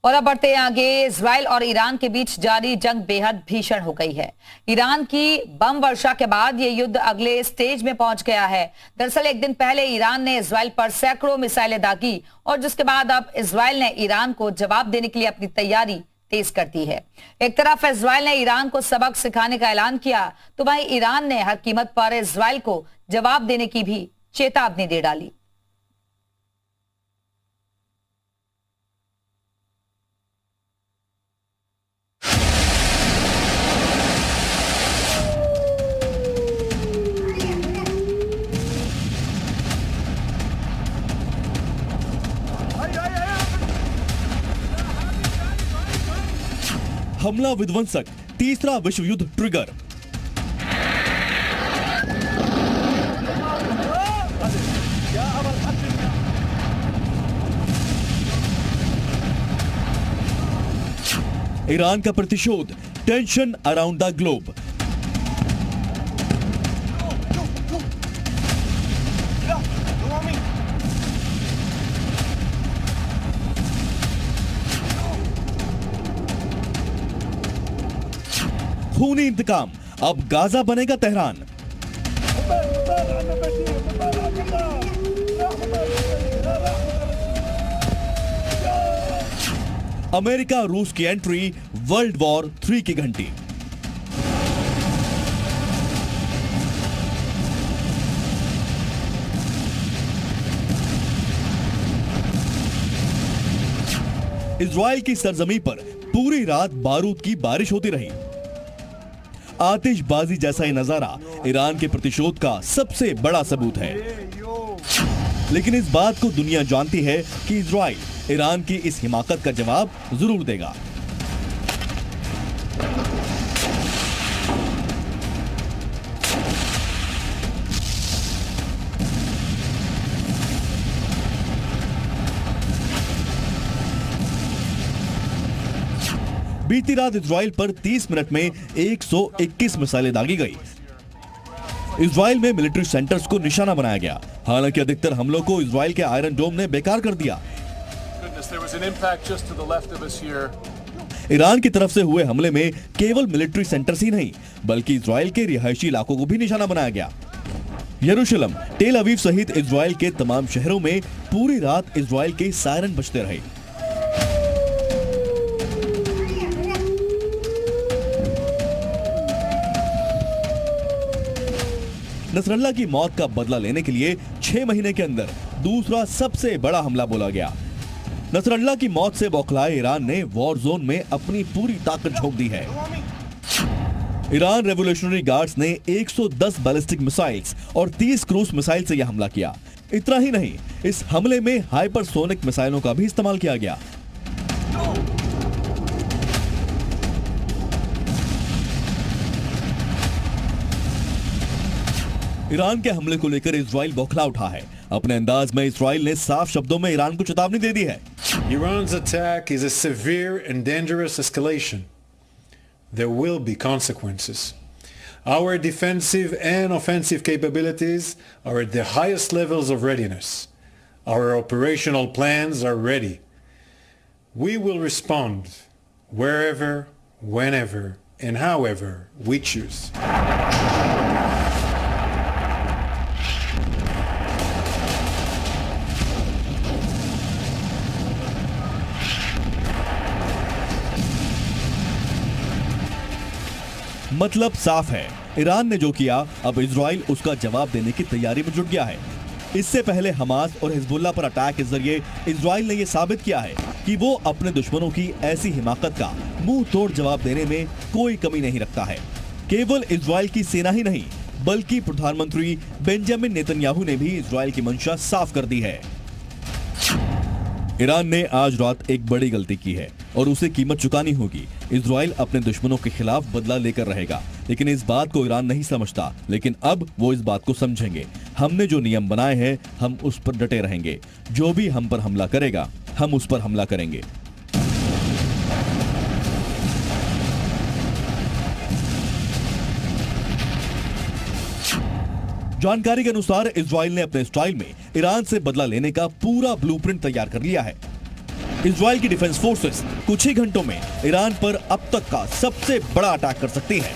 और अब बढ़ते हैं आगे। इजराइल और ईरान के बीच जारी जंग बेहद भीषण हो गई है। ईरान की बम वर्षा के बाद ये युद्ध अगले स्टेज में पहुंच गया है। दरअसल एक दिन पहले ईरान ने इजराइल पर सैकड़ों मिसाइलें दागी और जिसके बाद अब इजराइल ने ईरान को जवाब देने के लिए अपनी तैयारी तेज कर दी है। एक तरफ इजराइल ने ईरान को सबक सिखाने का ऐलान किया तो वहीं ईरान ने हर कीमत पर इजराइल को जवाब देने की भी चेतावनी दे डाली। हमला विध्वंसक, तीसरा विश्व युद्ध ट्रिगर। ईरान का प्रतिशोध, टेंशन अराउंड द ग्लोब। खूनी इंतकाम, अब गाजा बनेगा तेहरान। अमेरिका रूस की एंट्री, वर्ल्ड वॉर 3 की घंटी। इजराइल की सरजमी पर पूरी रात बारूद की बारिश होती रही। आतिशबाजी जैसा ही नजारा ईरान के प्रतिशोध का सबसे बड़ा सबूत है। लेकिन इस बात को दुनिया जानती है कि इजराइल ईरान की इस हिमाकत का जवाब जरूर देगा। बीती रात इजराइल पर 30 मिनट में 121 मिसाइलें दागी गई। इजराइल में मिलिट्री सेंटर्स को निशाना बनाया गया। हालांकि अधिकतर हमलों को इजराइल के आयरन डोम ने बेकार कर दिया। ईरान की तरफ से हुए हमले में केवल मिलिट्री सेंटर्स ही नहीं बल्कि इजराइल के रिहायशी इलाकों को भी निशाना बनाया गया। यरूशलेम, टेल अवीव सहित इजराइल के तमाम शहरों में पूरी रात इजराइल के सायरन बजते रहे। नसरल्ला की मौत का बदला लेने के लिए 6 महीने के अंदर दूसरा सबसे बड़ा हमला बोला गया। नसरल्ला की मौत से बौखलाए ईरान ने वॉर जोन में अपनी पूरी ताकत झोंक दी है। ईरान रेवोल्यूशनरी गार्ड्स ने 110 बैलिस्टिक मिसाइल्स और 30 क्रूज मिसाइल से यह हमला किया। इतना ही नहीं, इस हमले में हाइपरसोनिक मिसाइलों का भी इस्तेमाल किया गया। ईरान के हमले को लेकर इजराइल बौखला उठा है। अपने अंदाज में इजराइल ने साफ शब्दों में ईरान को चेतावनी दे दी है। Iran's attack is a severe and dangerous escalation. There will be consequences. Our defensive and offensive capabilities are at the highest levels of readiness. Our operational plans are ready. We will respond wherever, whenever, and however we choose. मतलब साफ है, Iran ने जो किया अब Israel उसका जवाब देने की तैयारी में जुट गया है। इससे पहले हमास और हिजबुल्लाह पर अटैक के जरिए इजराइल ने यह साबित किया है कि वो अपने दुश्मनों की ऐसी हिमाकत का मुंह तोड़ जवाब देने में कोई कमी नहीं रखता है। केवल इजराइल की सेना ही नहीं बल्कि प्रधानमंत्री बेंजामिन नेतन्याहू ने भी इजराइल की मंशा साफ कर दी है। ईरान ने आज रात एक बड़ी गलती की है और उसे कीमत चुकानी होगी। इजराइल अपने दुश्मनों के खिलाफ बदला लेकर रहेगा, लेकिन इस बात को ईरान नहीं समझता। लेकिन अब वो इस बात को समझेंगे। हमने जो नियम बनाए हैं हम उस पर डटे रहेंगे। जो भी हम पर हमला करेगा हम उस पर हमला करेंगे। जानकारी के अनुसार इजराइल ने अपने स्टाइल में ईरान से बदला लेने का पूरा ब्लूप्रिंट तैयार कर लिया है। इजराइल की डिफेंस फोर्सेस कुछ ही घंटों में ईरान पर अब तक का सबसे बड़ा अटैक कर सकती है।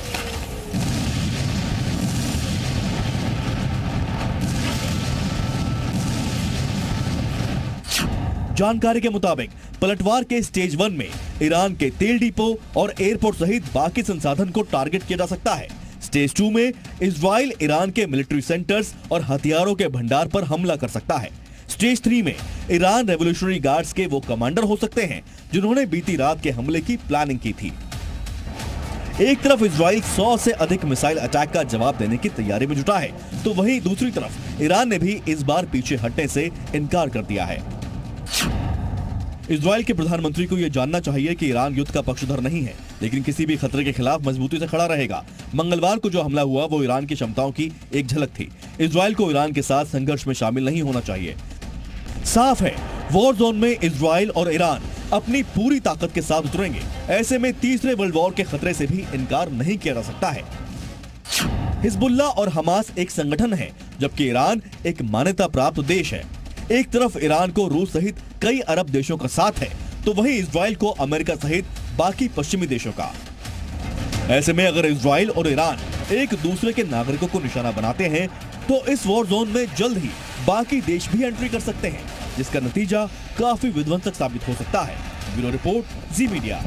जानकारी के मुताबिक पलटवार के स्टेज 1 में ईरान के तेल डिपो और एयरपोर्ट सहित बाकी संसाधन को टारगेट किया जा सकता है। स्टेज 2 में इजराइल ईरान के मिलिट्री सेंटर्स और हथियारों के भंडार पर हमला कर सकता है। स्टेज 3 में ईरान रेवोल्यूशनरी गार्ड्स के वो कमांडर हो सकते हैं जिन्होंने बीती रात के हमले की प्लानिंग की थी। एक तरफ इजराइल 100 से अधिक मिसाइल अटैक का जवाब देने की तैयारी में जुटा है, तो वहीं दूसरी तरफ ईरान ने भी इस बार पीछे हटने से इनकार कर दिया है। इजराइल के प्रधानमंत्री को यह जानना चाहिए कि ईरान युद्ध का पक्षधर नहीं है, लेकिन किसी भी खतरे के खिलाफ मजबूती से खड़ा रहेगा। मंगलवार को जो हमला हुआ वो ईरान की क्षमताओं की एक झलक थी। इजराइल को ईरान के साथ संघर्ष में शामिल नहीं होना चाहिए। साफ है, वॉर जोन में इजराइल और ईरान अपनी पूरी ताकत के साथ उतरेंगे। ऐसे में तीसरे वर्ल्ड वॉर के खतरे से भी इनकार नहीं किया जा सकता है। हिजबुल्लाह और हमास एक संगठन है, जबकि ईरान एक मान्यता प्राप्त देश है। एक तरफ ईरान को रूस सहित कई अरब देशों का साथ है, तो वहीं इजराइल को अमेरिका सहित बाकी पश्चिमी देशों का। ऐसे में अगर इजराइल और ईरान एक दूसरे के नागरिकों को निशाना बनाते हैं, तो इस वॉर जोन में जल्द ही बाकी देश भी एंट्री कर सकते हैं, जिसका नतीजा काफी विध्वंसक साबित हो सकता है। ब्यूरो रिपोर्ट, जी मीडिया।